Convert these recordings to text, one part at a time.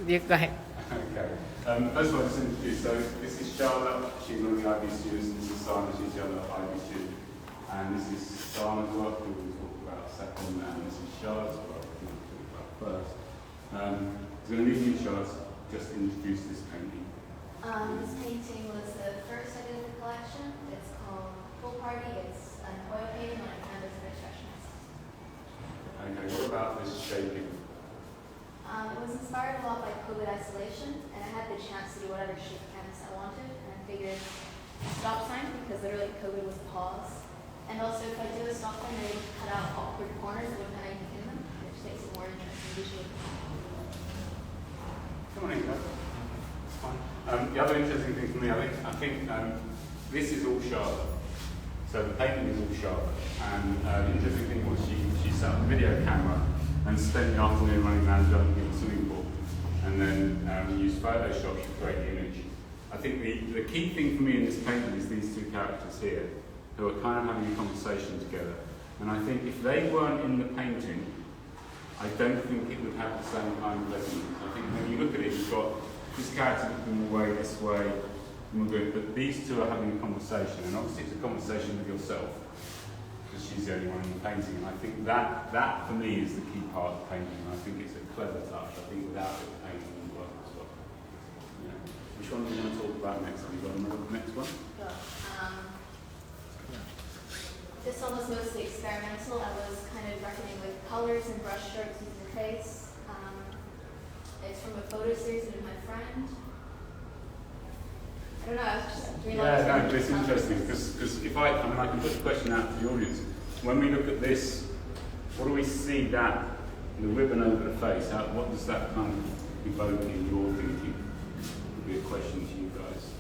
You go ahead. Okay. First of all, just introduce. So this is Charlotte. She's one of the IB students. This is Sana. She's the other IB student. And this is Sana's work, who we'll talk about second. And this is Charlotte's work, who we'll talk about first. So I'm going to leave you, Charlotte, just introduce this painting. This painting was the first I did in the collection. It's called Pool Party. It's an oil painting on a canvas of expressionist. Okay, what about this shaping? It was inspired a lot by COVID isolation, and I had the chance to do whatever shape canvas I wanted, and I figured stop sign, because literally COVID was a pause. And also if I do a stop sign, I would cut out awkward corners that would kind of in them, which makes it more interesting visually. Come on in, guys. It's fine. The other interesting thing for me, I think this is all Charlotte. So the painting is all Charlotte. And the interesting thing was she set up a video camera and spent the afternoon running around jumping in the swimming pool. And then used Photoshop to create the image. I think the key thing for me in this painting is these two characters here, who are kind of having a conversation together. And I think if they weren't in the painting, I don't think it would have the same kind of resonance. I think when you look at it, you've got this character looking away this way, but these two are having a conversation, and obviously it's a conversation with yourself, because she's the only one in the painting. And I think that for me is the key part of the painting, and I think it's a clever touch. I think without it, the painting wouldn't work as well. Yeah. Which one do you want to talk about next? Have you got another next one? This one was mostly experimental. I was kind of reckoning with colors and brush strokes using the face. It's from a photo series with my friend. I don't know, I was just doing it's interesting, because if I can put the question out to the audience. When we look at this, what do we see that, the ribbon over the face, what does that kind of evoke in your thinking? Would be a question to you guys.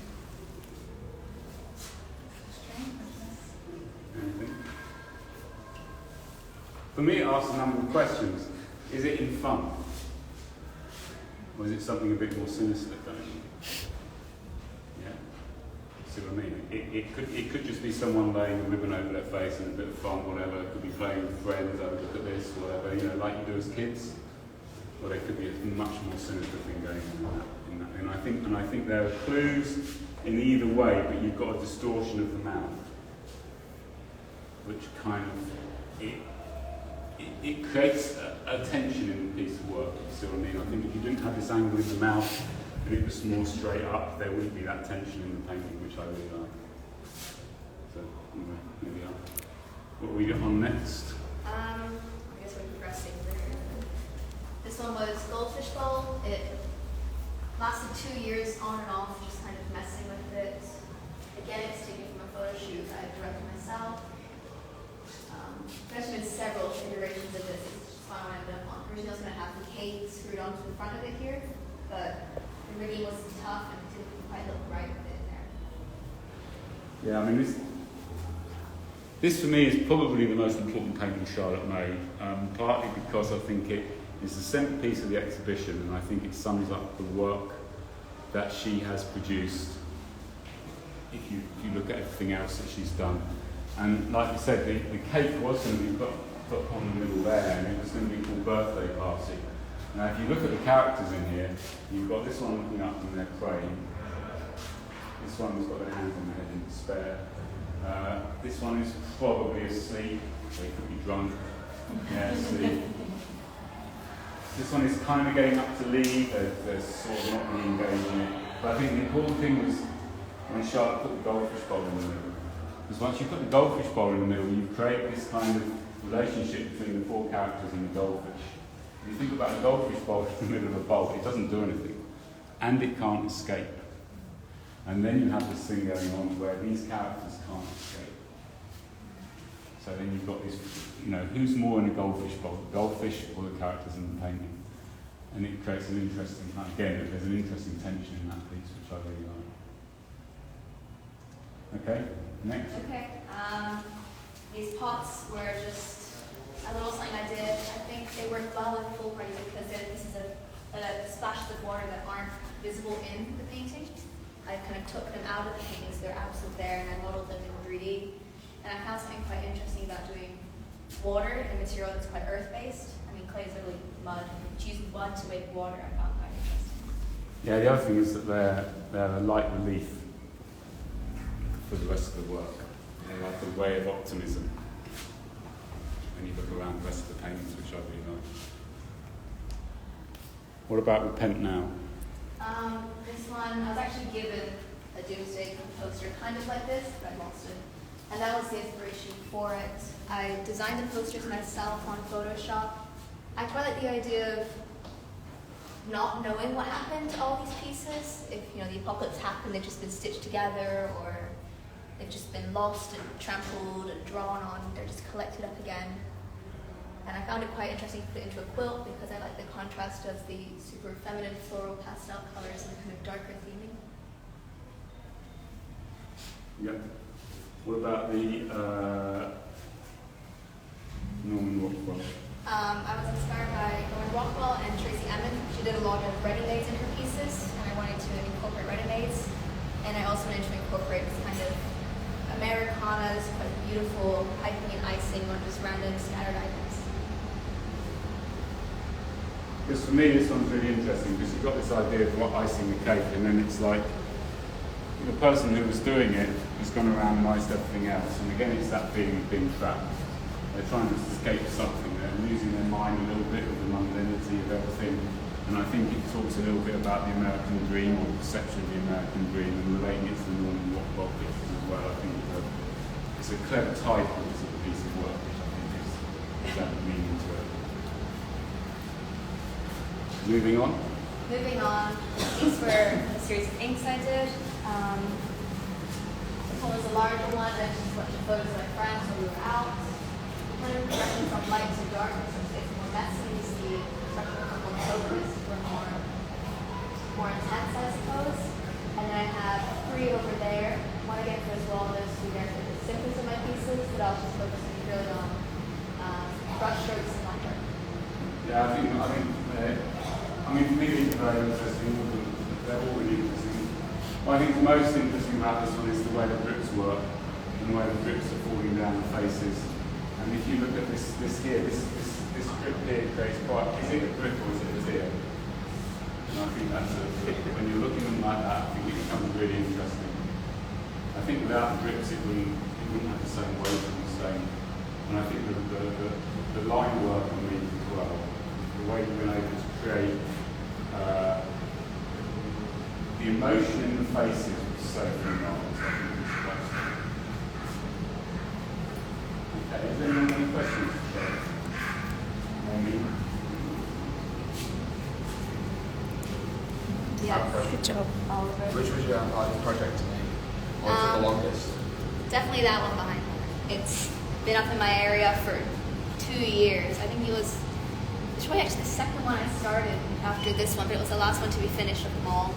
Anything? For me, it asks a number of questions. Is it in fun? Or is it something a bit more sinister, don't you? Yeah? See what I mean? It could just be someone laying a ribbon over their face and a bit of fun, whatever. It could be playing with friends, oh, look at this, whatever, like you do as kids. Or there could be a much more sinister thing going on in that. And I think there are clues in either way, but you've got a distortion of the mouth, which kind of, it creates a tension in the piece of work, you see what I mean? I think if you didn't have this angle in the mouth and it was more straight up, there wouldn't be that tension in the painting, which I really like. So, anyway, here we are. What will we get on next? I guess we're progressing there. This one was Goldfish Bowl. It lasted 2 years on and off, just kind of messing with it. Again, it's taken from a photo shoot I directed myself. There's been several iterations of this. It's just one I ended up on. Originally, I was going to have the cape screwed onto the front of it here, but the rigging was tough and it didn't quite look right with it there. Yeah, I mean, this for me is probably the most important painting Charlotte made, partly because I think it is the centrepiece of the exhibition, and I think it sums up the work that she has produced if you look at everything else that she's done. And like you said, the cake was going to be put on the middle there, and it was going to be called Birthday Party. Now, if you look at the characters in here, you've got this one looking up in their praying. This one's got their hands on their head in despair. This one is probably asleep, or he could be drunk. Yeah, asleep. This one is kind of getting up to leave. They're sort of not really engaged in it. But I think the important thing was when Charlotte put the goldfish bowl in the middle. Because once you put the goldfish bowl in the middle, you create this kind of relationship between the four characters and the goldfish. If you think about the goldfish bowl in the middle of a bowl, it doesn't do anything. And it can't escape. And then you have this thing going on where these characters can't escape. So then you've got this, who's more in a goldfish bowl, the goldfish or the characters in the painting? And it creates an interesting, again, there's an interesting tension in that piece, which I really like. Okay? Next. Okay. These pots were just a little something I did. I think they work well with Pool Party because this is a splashes of water that aren't visible in the painting. I kind of took them out of the painting so they're absent there, and I modeled them in 3D. And I found something quite interesting about doing water in a material that's quite earth-based. I mean, clay is literally mud. Choosing mud to make water, I found quite interesting. Yeah, the other thing is that they're a light relief for the rest of the work. They're like a way of optimism when you look around the rest of the paintings, which I really like. What about Repent Now? This one, I was actually given a Doomsday poster kind of like this, but I lost it. And that was the inspiration for it. I designed the posters myself on Photoshop. I quite like the idea of not knowing what happened to all these pieces. If the apocalypse happened, they've just been stitched together, or they've just been lost and trampled and drawn on. They're just collected up again. And I found it quite interesting to put it into a quilt because I like the contrast of the super feminine floral pastel colors and the kind of darker theming. Yep. What about the Norman Rockwell? I was inspired by Norman Rockwell and Tracy Emin. She did a lot of ready-mades in her pieces, and I wanted to incorporate ready-mades. And I also wanted to incorporate this kind of Americana's quite beautiful piping and icing on just random scattered items. Because for me, this one's really interesting because you've got this idea of what icing the cake, and then it's like the person who was doing it has gone around and iced everything else. And again, it's that feeling of being trapped. They're trying to escape something. They're losing their mind a little bit of the mundanity of everything. And I think it talks a little bit about the American dream, or the perception of the American dream, and relating it to the Norman Rockwell pictures as well. I think it's a clever title to the piece of work, which I think is that meaning to it. Moving on. Moving on, these were a series of inks I did. This one was a larger one, I just went to photos of my friends when we were out. Kind of progressing from light to dark, so it's more messy. You see structural purple colors were more intense, I suppose. And then I have 3 over there. One again for as well as to the symptoms of my pieces, but I'll just focus purely on brush strokes and line work. Yeah, I mean, for me, these are very interesting. They're all really interesting. What I think the most interesting about this one is the way the drips work and the way the drips are falling down the faces. And if you look at this here, this drip here creates quite. Is it a drip or is it a tear? And I think when you're looking at them like that, I think it becomes really interesting. I think without the drips, it wouldn't have the same weight and the same. And I think the line work on these as well, the way you've been able to create the emotion in the faces was so phenomenal. Okay, is there any questions? Yes. Good job. Which was your hardest project to make? Or for the longest? Definitely that one behind me. It's been up in my area for 2 years. I think it was probably actually the second one I started after this one, but it was the last one to be finished of them all.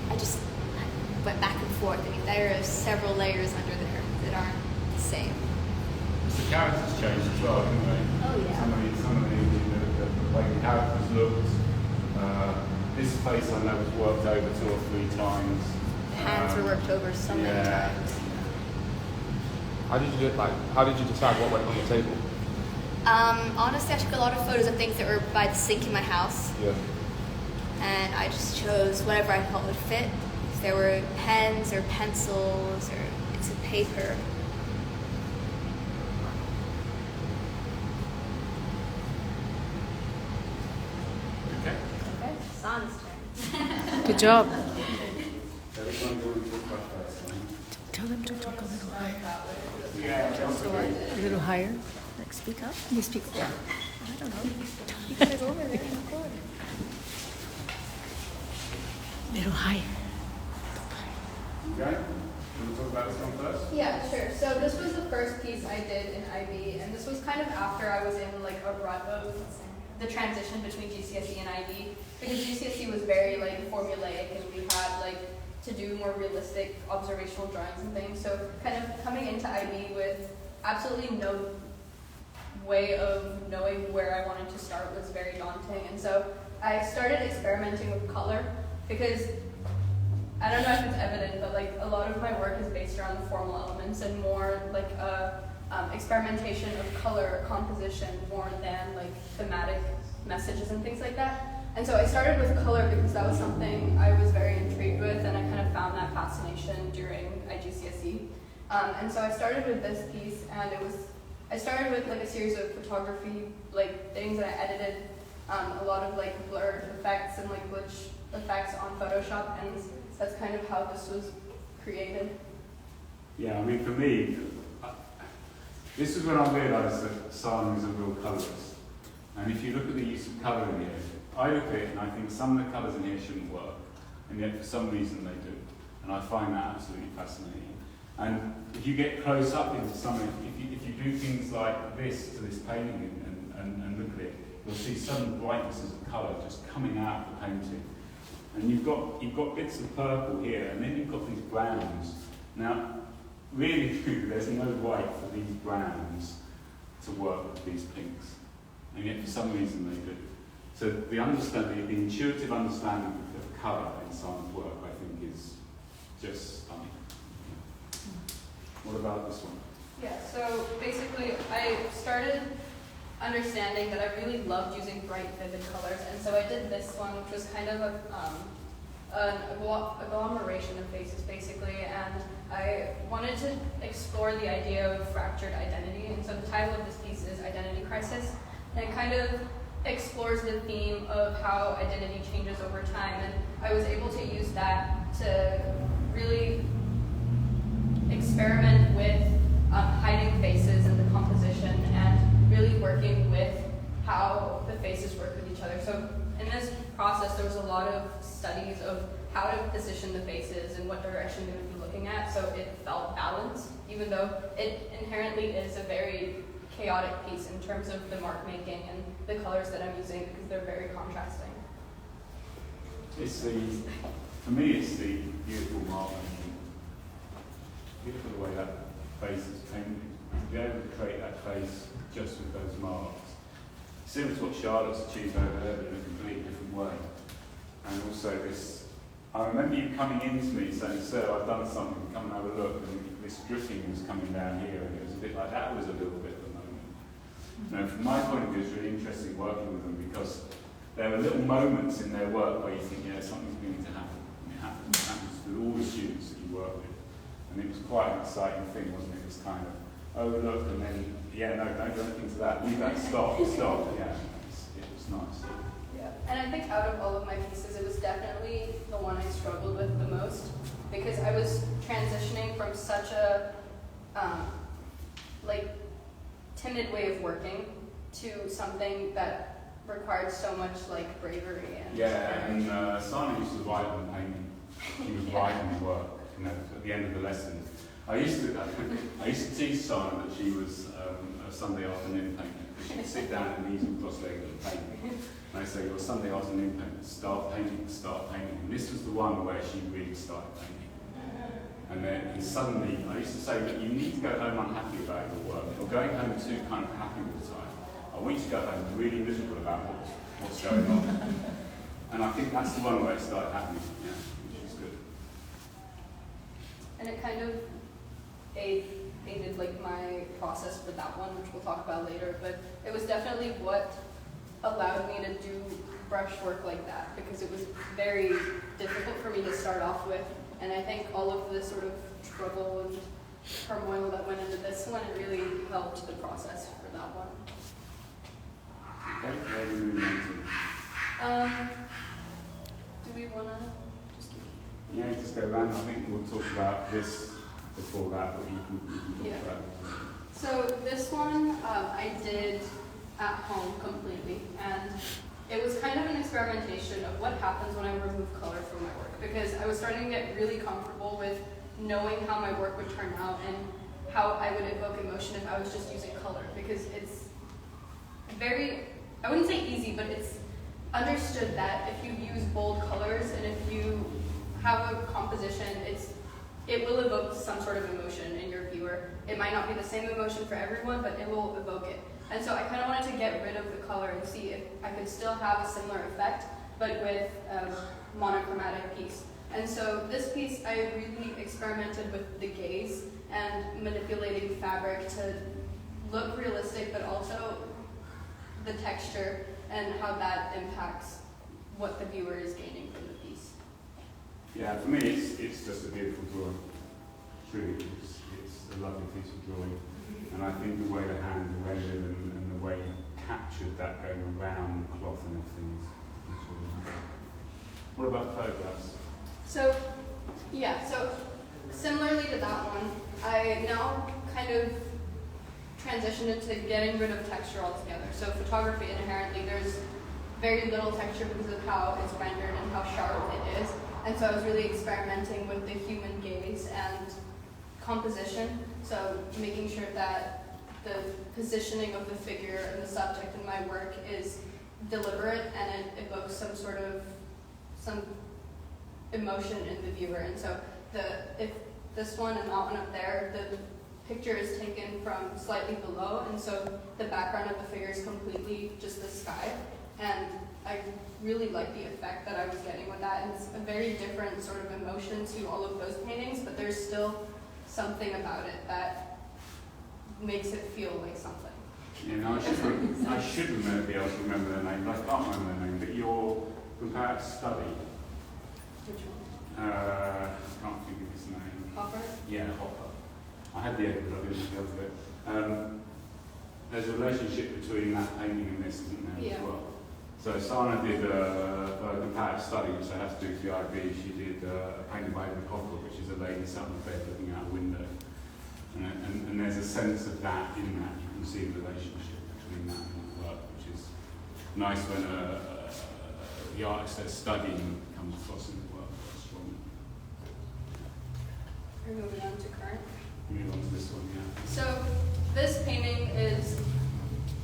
I went back and forth. I mean, there are several layers under there that aren't the same. The characters changed as well, didn't they? Oh yeah. Some of the way the characters looked. This face I know was worked over 2 or 3 times. The hands were worked over so many times. How did you do it? How did you decide what went on the table? Honestly, I took a lot of photos of things that were by the sink in my house. Yeah. And I just chose whatever I thought would fit. If there were pens or pencils or bits of paper. Okay. Okay, San's turn. Good job. Everyone go into the first. Tell them to talk a little higher. Yeah, A little higher. Like speak up? You speak. Yeah. I don't know. You guys over there in the corner. A little higher. Okay. You want to talk about this one first? Yeah, sure. So this was the first piece I did in IB, and this was kind of after I was in like a rut of the transition between GCSE and IB, because GCSE was very like formulaic, and we had like to do more realistic observational drawings and things. So kind of coming into IB with absolutely no way of knowing where I wanted to start was very daunting, and so I started experimenting with color because I don't know if it's evident, but like a lot of my work is based around the formal elements and more like experimentation of color composition more than like thematic messages and things like that. And so I started with color because that was something I was very intrigued with, and I kind of found that fascination during IGCSE. And so I started with this piece, and I started with like a series of photography, like things that I edited, a lot of like blur effects and like glitch effects on Photoshop, and that's kind of how this was created. Yeah, I mean, for me, this is when I realised that Simon is a real colourist. And if you look at the use of colour in here, I look at it and I think some of the colours in here shouldn't work, and yet for some reason they do. And I find that absolutely fascinating. And if you get close up into something, if you do things like this to this painting and look at it, you'll see some brightnesses of colour just coming out of the painting. And you've got bits of purple here, and then you've got these browns. Now, really, there's no right for these browns to work with these pinks, and yet for some reason they do. So the understanding, the intuitive understanding of colour in Simon's work, I think, is just stunning. What about this one? Yeah, so basically I started understanding that I really loved using bright, vivid colors, and so I did this one, which was kind of an agglomeration of faces, basically, and I wanted to explore the idea of fractured identity, and so the title of this piece is Identity Crisis, and it kind of explores the theme of how identity changes over time, and I was able to use that to really experiment with hiding faces and the composition, and really working with how the faces work with each other. So in this process, there was a lot of studies of how to position the faces and what direction they would be looking at, so it felt balanced, even though it inherently is a very chaotic piece in terms of the mark making and the colors that I'm using, because they're very contrasting. For me, it's the beautiful mark making. Beautiful the way that face is painted. To be able to create that face just with those marks. Similar to what Charlotte's achieved over there, but in a completely different way. And also this, I remember you coming in to me saying, "Sir, I've done something, come and have a look," and this dripping was coming down here, and it was a bit like that was a little bit of a moment. You know, from my point of view, it's really interesting working with them, because there are little moments in their work where you think, yeah, something's going to happen. And it happens with all the students that you work with. And it was quite an exciting thing, wasn't it? It was kind of, oh, look, and then, yeah, no, don't do anything to that. Leave that, stop, yeah. It was nice. Yeah, and I think out of all of my pieces, it was definitely the one I struggled with the most, because I was transitioning from such a, timid way of working to something that required so much, bravery and... Yeah, and Simon used to write on painting. He was writing work, at the end of the lesson. I used to teach Simon that she was a Sunday afternoon painter. She'd sit down and knees and cross-legged and paint. And I say, "You're a Sunday afternoon painter, start painting. And this was the one where she really started painting. And then suddenly, I used to say that you need to go home unhappy about your work. You're going home too kind of happy all the time. I want you to go home really miserable about what's going on." And I think that's the one where it started happening, which is good. And it kind of aided my process for that one, which we'll talk about later, but it was definitely what allowed me to do brush work like that, because it was very difficult for me to start off with, and I think all of the sort of struggle and turmoil that went into this one, it really helped the process for that one. Okay, where are we moving on to? Do we want to just keep... Yeah, just go around. I think we'll talk about this before that, but you can talk about it. So this one I did at home completely, and it was kind of an experimentation of what happens when I remove color from my work, because I was starting to get really comfortable with knowing how my work would turn out and how I would evoke emotion if I was just using color, because it's very, I wouldn't say easy, but it's understood that if you use bold colors and if you have a composition, it will evoke some sort of emotion in your viewer. It might not be the same emotion for everyone, but it will evoke it. And so I kind of wanted to get rid of the color and see if I could still have a similar effect, but with a monochromatic piece. And so this piece, I really experimented with the gaze and manipulating fabric to look realistic, but also the texture and how that impacts what the viewer is gaining from the piece. Yeah, for me it's just a beautiful drawing. Truly, it's a lovely piece of drawing. And I think the way the hand rendered and the way you captured that going around the cloth and everything is really nice. What about photographs? So, yeah, so similarly to that one, I now kind of transitioned into getting rid of texture altogether. So photography inherently, there's very little texture because of how it's rendered and how sharp it is. And so I was really experimenting with the human gaze and composition. So making sure that the positioning of the figure and the subject in my work is deliberate and it evokes some emotion in the viewer. And so if this one and that one up there, the picture is taken from slightly below, and so the background of the figure is completely just the sky. And I really like the effect that I was getting with that, and it's a very different sort of emotion to all of those paintings, but there's still something about it that makes it feel like something. Yeah, no, I should be able to remember their name, but I can't remember their name. But your comparative study, Which one? I can't think of his name. Hopper? Yeah, Hopper. I had the edit, but I didn't have it. There's a relationship between that painting and this, isn't there, Yeah. as well? So Sana did a comparative study, which I had to do for the IB. She did a painting by Edward Hopper, which is a lady sat on a bed looking out a window. And there's a sense of that in that. You can see the relationship between that and the work, which is nice when the artist that's studying comes across in the work quite strongly. We're moving on to current. Move on to this one, yeah. So this painting is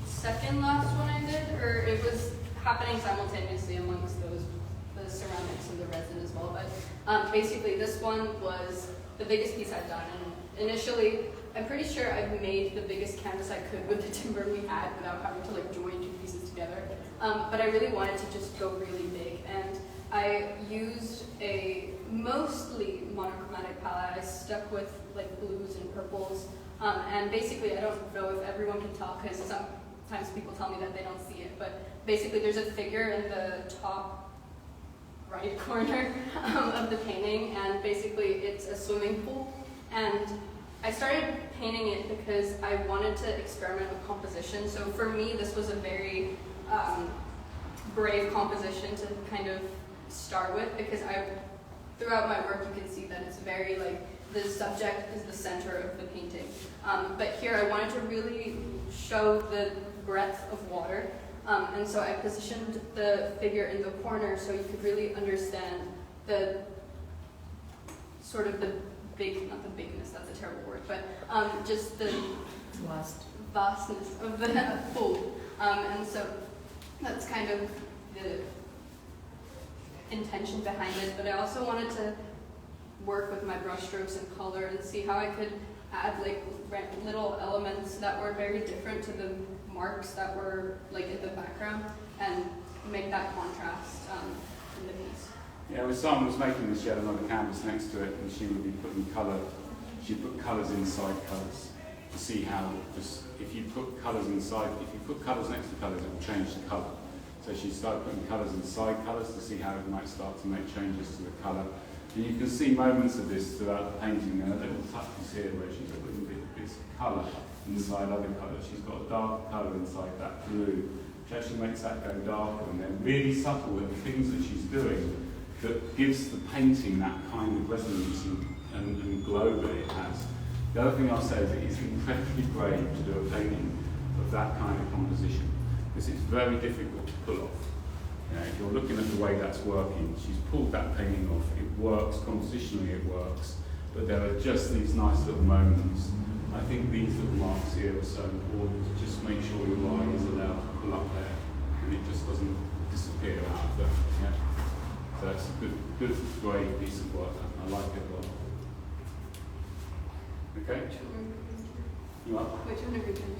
second last one I did, or it was happening simultaneously amongst the ceramics and the resin as well. But basically, this one was the biggest piece I'd done. And initially, I'm pretty sure I made the biggest canvas I could with the timber we had without having to like join two pieces together. But I really wanted to just go really big, and I used a mostly monochromatic palette. I stuck with like blues and purples, and basically I don't know if everyone can tell because sometimes people tell me that they don't see it, but basically there's a figure in the top right corner of the painting, and basically it's a swimming pool. And I started painting it because I wanted to experiment with composition. So for me, this was a very brave composition to kind of start with, because throughout my work you can see that it's very like the subject is the center of the painting. But here I wanted to really show the breadth of water. And so I positioned the figure in the corner so you could really understand the sort of the not the bigness, that's a terrible word, but just the vastness of the pool. And so that's kind of the intention behind it. But I also wanted to work with my brush strokes and color and see how I could add like little elements that were very different to the marks that were like in the background and make that contrast in the piece. Yeah, when someone was making this, she had another canvas next to it, and she would be putting colour. She put colours inside colours to see how. Just if you put colours inside, if you put colours next to colours, it will change the colour. So she started putting colours inside colours to see how it might start to make changes to the colour. And you can see moments of this throughout the painting. There are little touches here where she's putting bits of colour inside other colours. She's got a dark colour inside that blue, which actually makes that go darker. And they're really subtle with the things that she's doing that gives the painting that kind of resonance and glow that it has. The other thing I'll say is it is incredibly brave to do a painting of that kind of composition, because it's very difficult to pull off. You know, if you're looking at the way that's working, she's pulled that painting off. It works, compositionally it works, but there are just these nice little moments. I think these little marks here are so important to just make sure your eye is allowed to pull up there and it just doesn't disappear out of there. Yeah? So it's a good, great piece of work. I like it a lot. Okay? You up? Which one are you doing?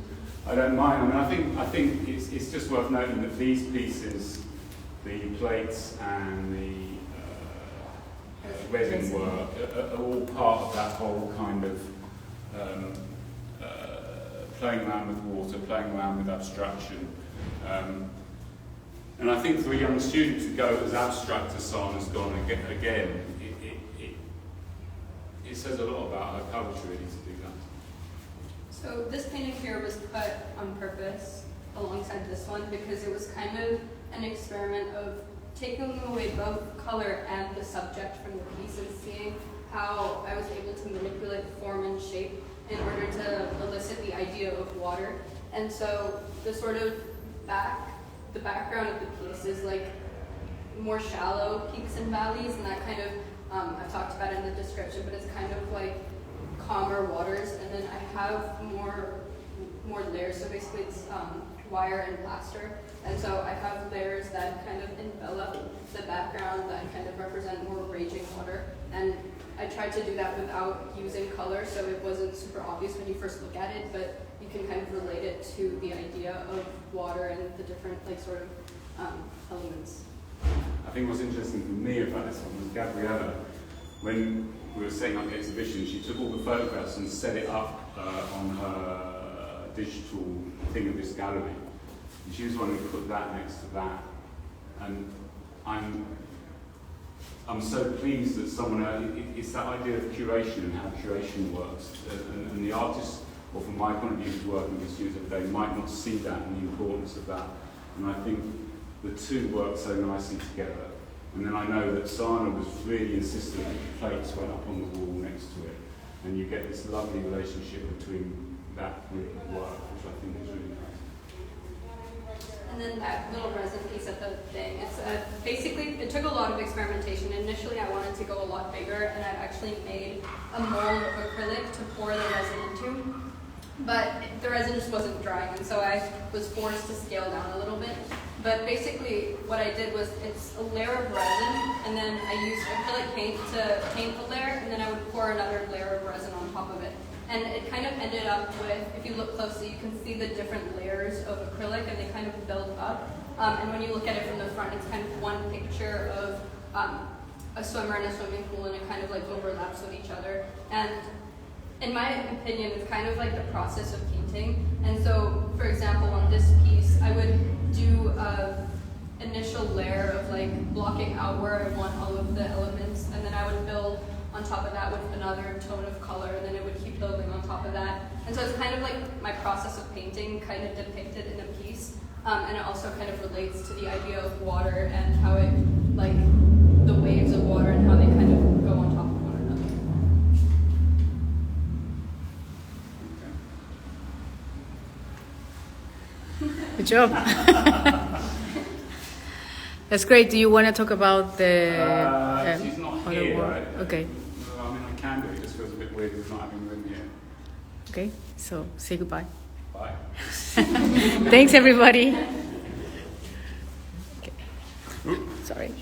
I don't mind. I mean, I think it's just worth noting that these pieces, the plates and the resin work, are all part of that whole kind of playing around with water, playing around with abstraction. And I think for a young student to go as abstract as Sana's gone again, it says a lot about her courage really to do that. So this painting here was cut on purpose alongside this one because it was kind of an experiment of taking away both color and the subject from the piece and seeing how I was able to manipulate form and shape in order to elicit the idea of water. And so the sort of the background of the piece is like more shallow peaks and valleys, and that kind of, I've talked about it in the description, but it's kind of like calmer waters. And then I have more layers, so basically it's wire and plaster. And so I have layers that kind of envelop the background that kind of represent more raging water. And I tried to do that without using color, so it wasn't super obvious when you first look at it, but you can kind of relate it to the idea of water and the different like sort of elements. I think what's interesting for me about this one was Gabriella, when we were setting up the exhibition, she took all the photographs and set it up on her digital thing of this gallery. And she was wanting to put that next to that. And I'm so pleased that someone, it's that idea of curation and how curation works. And the artist, or from my point of view, working with students every day, might not see that and the importance of that. And I think the two work so nicely together. And then I know that Sana was really insistent that the plates went up on the wall next to it. And you get this lovely relationship between that group of work, which I think is really nice. And then that little resin piece at the thing, it's basically, it took a lot of experimentation. Initially I wanted to go a lot bigger, and I've actually made a mold of acrylic to pour the resin into. But the resin just wasn't drying, and so I was forced to scale down a little bit. But basically what I did was, it's a layer of resin, and then I used acrylic paint to paint the layer, and then I would pour another layer of resin on top of it. And it kind of ended up with, if you look closely, you can see the different layers of acrylic, and they kind of build up. And when you look at it from the front, it's kind of one picture of a swimmer in a swimming pool, and it kind of like overlaps with each other. And in my opinion, it's kind of like the process of painting. And so, for example, on this piece, I would do an initial layer of like blocking out where I want all of the elements, and then I would build on top of that with another tone of color, and then it would keep building on top of that. And so it's kind of like my process of painting kind of depicted in a piece, and it also kind of relates to the idea of water and how it, like the waves of water and how they kind of go on top of one another. Good job. That's great. Do you want to talk about the She's not other here, work? right? Okay. I mean, I can do it. It just feels a bit weird with not having them here. Okay. So say goodbye. Bye. Thanks, everybody. Okay. Sorry.